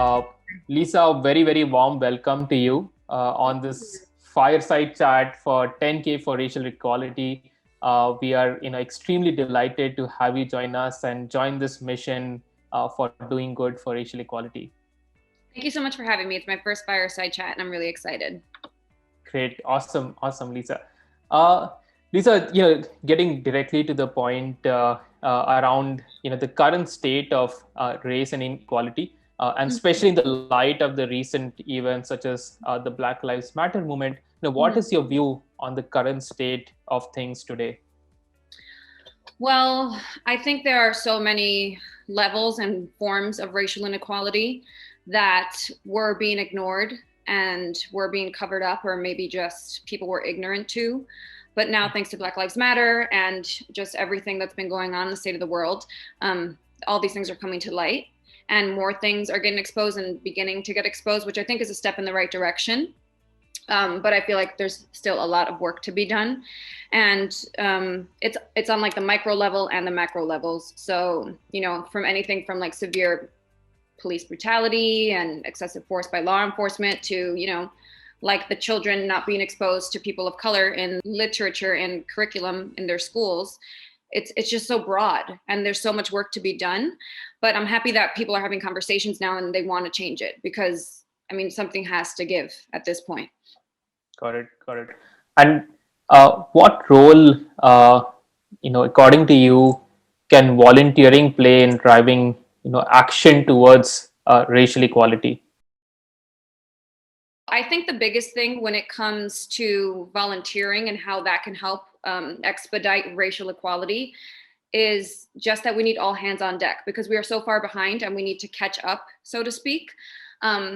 Uh, Lisa, a very, very warm welcome to you on this fireside chat for 10K for racial equality. We are, extremely delighted to have you join us and join this mission for doing good for racial equality. Thank you so much for having me. It's my first fireside chat, and I'm really excited. Great, awesome, Lisa. Uh, Lisa, getting directly to the point around the current state of race and inequality, and especially in the light of the recent events such as the Black Lives Matter movement. What Mhm. is your view on the current state of things today? Well, I think there are so many levels and forms of racial inequality that were being ignored and were being covered up, or maybe just people were ignorant to. But now, thanks to Black Lives Matter and just everything that's been going on in the state of the world, all these things are coming to light, and more things are getting exposed and beginning to get exposed, which I think is a step in the right direction. But I feel like there's still a lot of work to be done, and it's on like the micro level and the macro levels. So from anything from like severe police brutality and excessive force by law enforcement to like the children not being exposed to people of color in literature and curriculum in their schools. It's just so broad, and there's so much work to be done. But I'm happy that people are having conversations now and they want to change it, because I mean something has to give at this point. Got it. And what role, according to you, can volunteering play in driving, action towards racial equality? I think the biggest thing when it comes to volunteering and how that can help expedite racial equality is just that we need all hands on deck, because we are so far behind and we need to catch up, so to speak.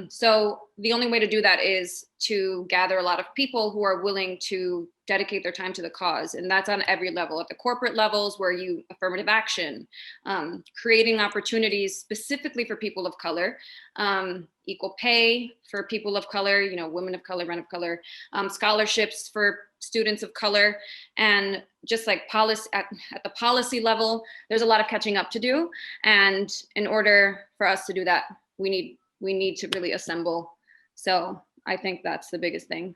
So the only way to do that is to gather a lot of people who are willing to dedicate their time to the cause. And that's on every level, at the corporate levels where you affirmative action, creating opportunities specifically for people of color, equal pay for people of color, women of color, men of color, scholarships for students of color, and just like policy at the policy level, there's a lot of catching up to do. And in order for us to do that, we need to really assemble. So I think that's the biggest thing.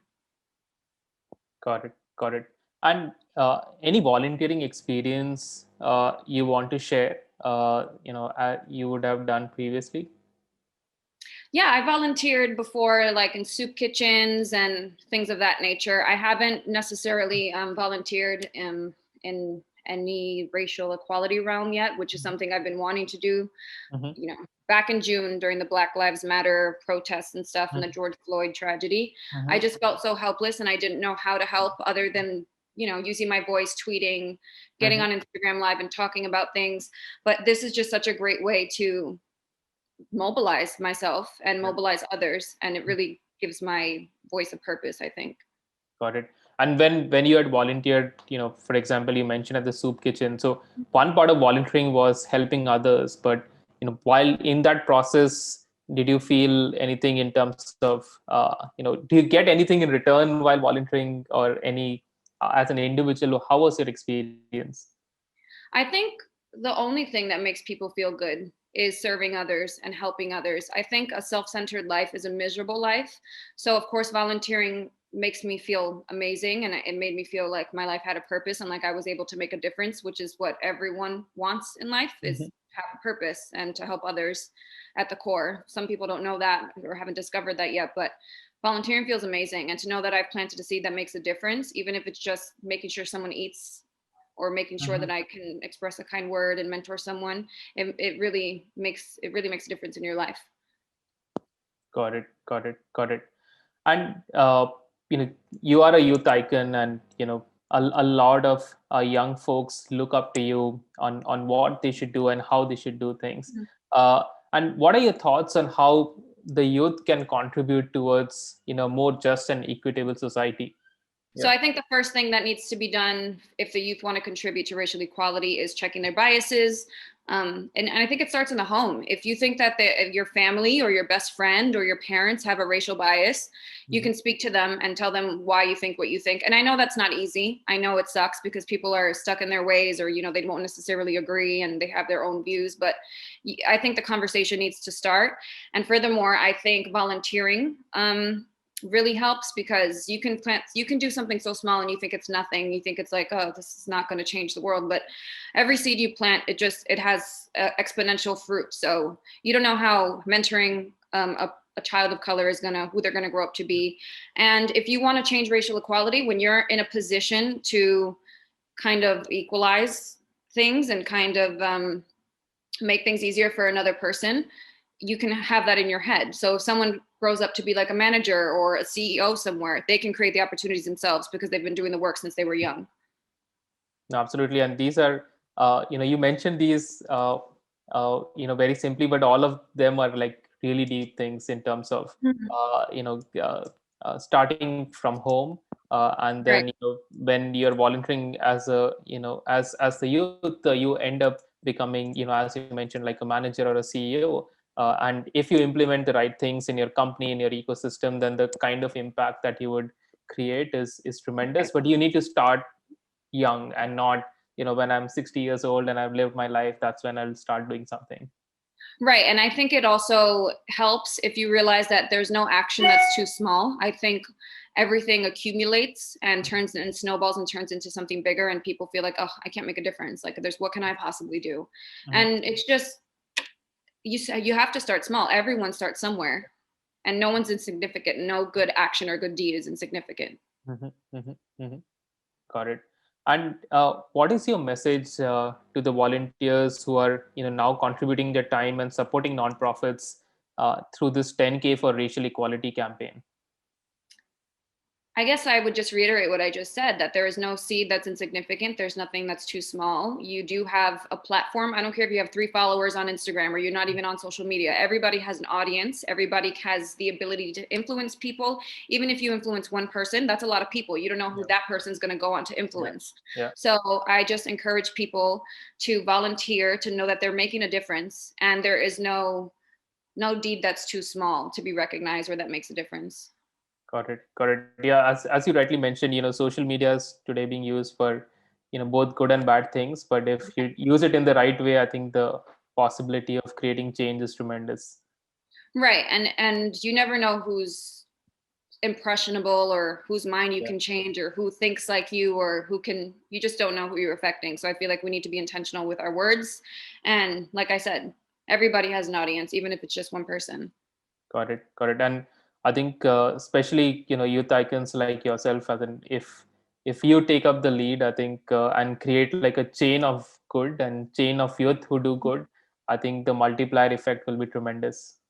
Got it. And any volunteering experience you want to share, you would have done previously? Yeah, I volunteered before, like in soup kitchens and things of that nature. I haven't necessarily volunteered in any racial equality realm yet, which is something I've been wanting to do. Mm-hmm. Back in June during the Black Lives Matter protests and stuff and the George Floyd tragedy, I Mm-hmm. just felt so helpless, and I didn't know how to help other than using my voice, tweeting, getting Mm-hmm. on Instagram Live and talking about things. But this is just such a great way to mobilize myself and Yeah. mobilize others, and it really gives my voice a purpose, I think. Got it. And when you had volunteered, for example, you mentioned at the soup kitchen. So one part of volunteering was helping others, but while in that process, did you feel anything in terms of, do you get anything in return while volunteering, or any as an individual? How was your experience? I think the only thing that makes people feel good is serving others and helping others. I think a self-centered life is a miserable life. So of course volunteering makes me feel amazing, and it made me feel like my life had a purpose and like I was able to make a difference, which is what everyone wants in life, is Mm-hmm. to have a purpose and to help others at the core. Some people don't know that or haven't discovered that yet, but volunteering feels amazing, and to know that I've planted a seed that makes a difference, even if it's just making sure someone eats or making sure that I can express a kind word and mentor someone, it really makes a difference in your life. Got it. And you are a youth icon, and a lot of young folks look up to you on what they should do and how they should do things. Uh, and what are your thoughts on how the youth can contribute towards more just and equitable society? So Yeah. I think the first thing that needs to be done if the youth want to contribute to racial equality is checking their biases, And I think it starts in the home. If you think that your family or your best friend or your parents have a racial bias, you Mhm. can speak to them and tell them why you think what you think. And I know that's not easy. I know it sucks because people are stuck in their ways, or they won't necessarily agree and they have their own views. But I think the conversation needs to start. And furthermore, I think volunteering really helps, because you can do something so small and you think it's nothing. You think it's like, oh, this is not going to change the world, but every seed you plant, it has exponential fruit. So you don't know how mentoring a child of color who they're gonna grow up to be. And if you want to change racial equality, when you're in a position to kind of equalize things and kind of make things easier for another person, you can have that in your head. So if someone grows up to be like a manager or a CEO somewhere, they can create the opportunities themselves because they've been doing the work since they were young. Absolutely. And these are, you mentioned these, very simply, but all of them are like really deep things in terms of, Mhm. starting from home. And Right. then, when you're volunteering as a, as the youth, you end up becoming, as you mentioned, like a manager or a CEO. And if you implement the right things in your company, in your ecosystem, then the kind of impact that you would create is tremendous. Right. But you need to start young, and not, when I'm 60 years old and I've lived my life, that's when I'll start doing something. Right. And I think it also helps if you realize that there's no action that's too small. I think everything accumulates and turns and snowballs and turns into something bigger, and people feel like, oh, I can't make a difference. Like, what can I possibly do? Mhm. And it's just, you have to start small. Everyone starts somewhere, and no one's insignificant. No good action or good deed is insignificant. Mhm. Mhm. Mhm. Got it. And what is your message to the volunteers who are, now contributing their time and supporting nonprofits through this 10K for racial equality campaign? I guess I would just reiterate what I just said, that there is no seed that's insignificant. There's nothing that's too small. You do have a platform. I don't care if you have 3 followers on Instagram or you're not even on social media. Everybody has an audience. Everybody has the ability to influence people. Even if you influence one person, that's a lot of people. You don't know who Yeah. that person's going to go on to Yeah. influence. Yeah. So I just encourage people to volunteer, to know that they're making a difference, and there is no deed that's too small to be recognized or that makes a difference. Got it. Got it. Yeah, as you rightly mentioned, social media is today being used for, both good and bad things. But if you use it in the right way, I think the possibility of creating change is tremendous. Right. And you never know who's impressionable or whose mind you Yeah. can change or who thinks like you or you just don't know who you're affecting. So I feel like we need to be intentional with our words. And like I said, everybody has an audience, even if it's just one person. Got it. Got it. And I think, especially, youth icons like yourself, as in, if you take up the lead, I think, and create like a chain of good and chain of youth who do good, I think the multiplier effect will be tremendous.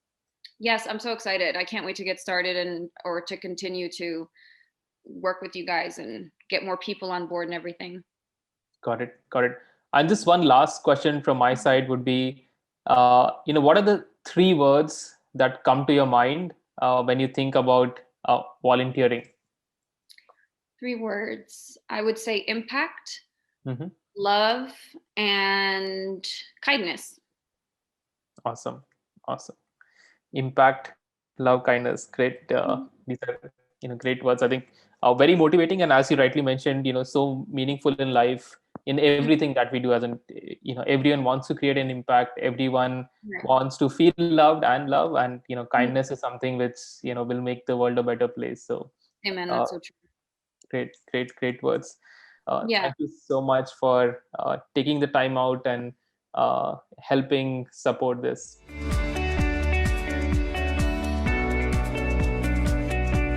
Yes, I'm so excited. I can't wait to get started and or to continue to work with you guys and get more people on board and everything. Got it. Got it. And just one last question from my side would be, what are the 3 words that come to your mind when you think about volunteering? 3 words. I would say impact, Hmm. love, and kindness. Awesome. Awesome. Impact, love, kindness. Great. Mhm. These are, great words. I think very motivating, and as you rightly mentioned, so meaningful in life, in everything that we do. As in, everyone wants to create an impact. Everyone Right. wants to feel loved and love, and Mhm. kindness is something which will make the world a better place. So, Amen. uh, That's so true. great, great, great words. Yeah. Thank you so much for taking the time out and helping support this.